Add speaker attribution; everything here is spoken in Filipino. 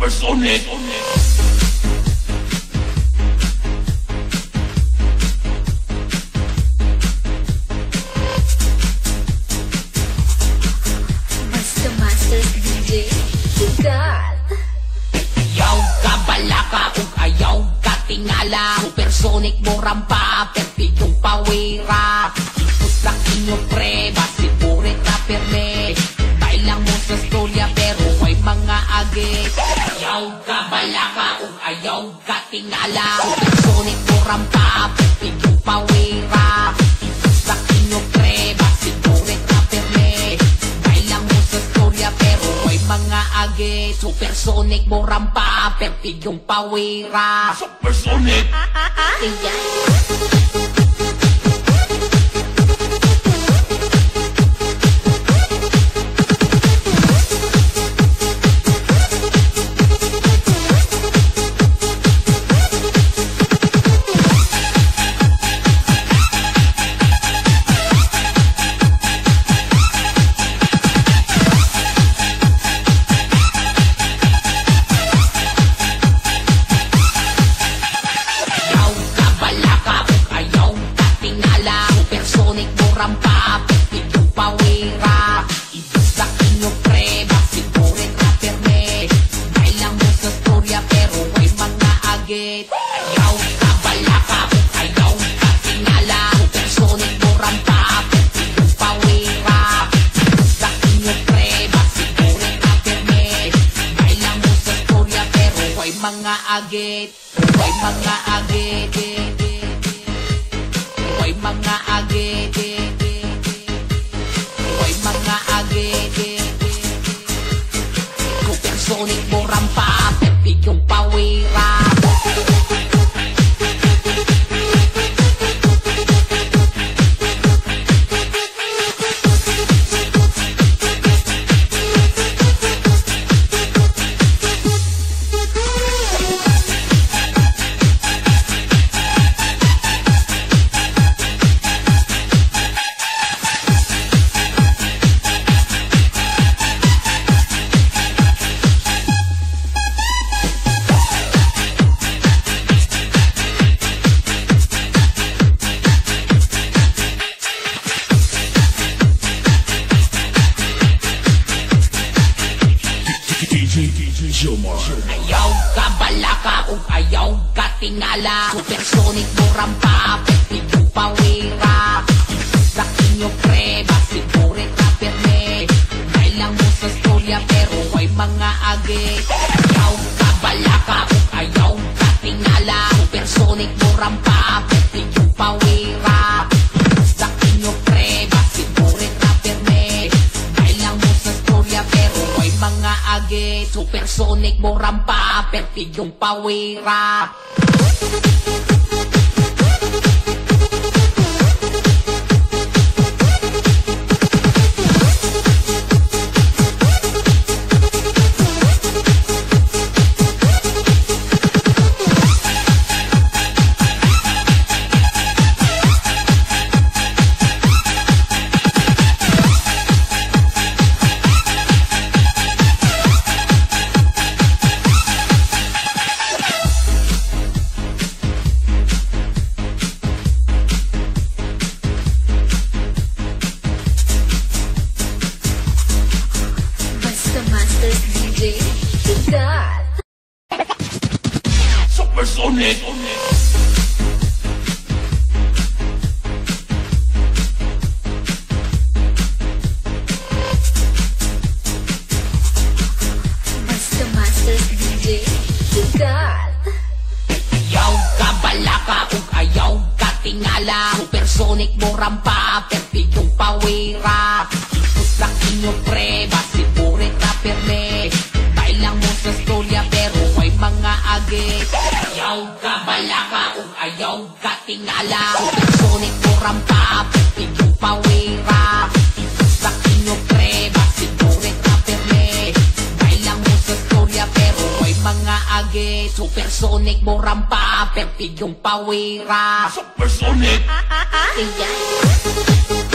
Speaker 1: Supersonic.
Speaker 2: Basta Masters DJ Sikat.
Speaker 3: Ayaw ka balaka kung ayaw ka tingala. Supersonic mo rampa, perpigong pawira. Ipos sa inyo pre, basiburit na perme. Bailang mo sa storya pero may mga agit. Ayaw ka balaka kung ayaw ka tingala. Supersonic mo rampa, perpigong pawira. Ipos sa inyo pre, basiburit na perme. Bailang mo sa storya pero may mga agit. Supersonic mo rampa, perpigong pawira.
Speaker 1: Supersonic.
Speaker 2: Ayan.
Speaker 3: Ayaw ka balaka kung ayaw ka tingala. Supersonic mo rampa, perpigong pawira. Ibig sa inyo pre, basigurit na perme. Bailang mo sa storya pero may mga agit. Ayaw ka balaka kung ayaw ka tingala. Supersonic mo rampa, perpigong pawira. Ibig sa inyo pre, basigurit na perme. Bailang mo sa storya pero may mga agit. May mga agit. May mga agit. May mga agit. Supersonic mo rampa, perpigong pawira.
Speaker 1: DJ Jomar.
Speaker 3: Ayaw ka balaka kung ayaw ka tingala. Supersonic mo rampa, perpigong pawira. Sa inyo pre, basigurit na perme. Bailang mo sa storya pero may mga agit. Ayaw ka balaka kung ayaw ka tingala. Supersonic mo rampa, perpigong pawira. Sa inyo pre, basigurit na perme. Bailang mo sa storya pero may mga agit. Supersonic mo rampa, perpigong pawira.
Speaker 2: Basta Masters DJ Sikat.
Speaker 1: Supersonic.
Speaker 2: Basta Masters DJ Sikat.
Speaker 3: Ayaw ka balaka kung ayaw ka tingala. Supersonic mo rampa, perpigong pawira. Ipos sa inyo pre, basiburit na perme. Bailang mo sa storya pero may mga agit. Ayaw ka balaka kung ayaw ka tingala. Supersonic mo rampa, perpigong pawira. Ipos sa inyo pre, basiburit na perme. Bailang mo sa storya pero may mga agit. Supersonic mo rampa, perpigong pawira.
Speaker 1: Supersonic.
Speaker 2: Ayan.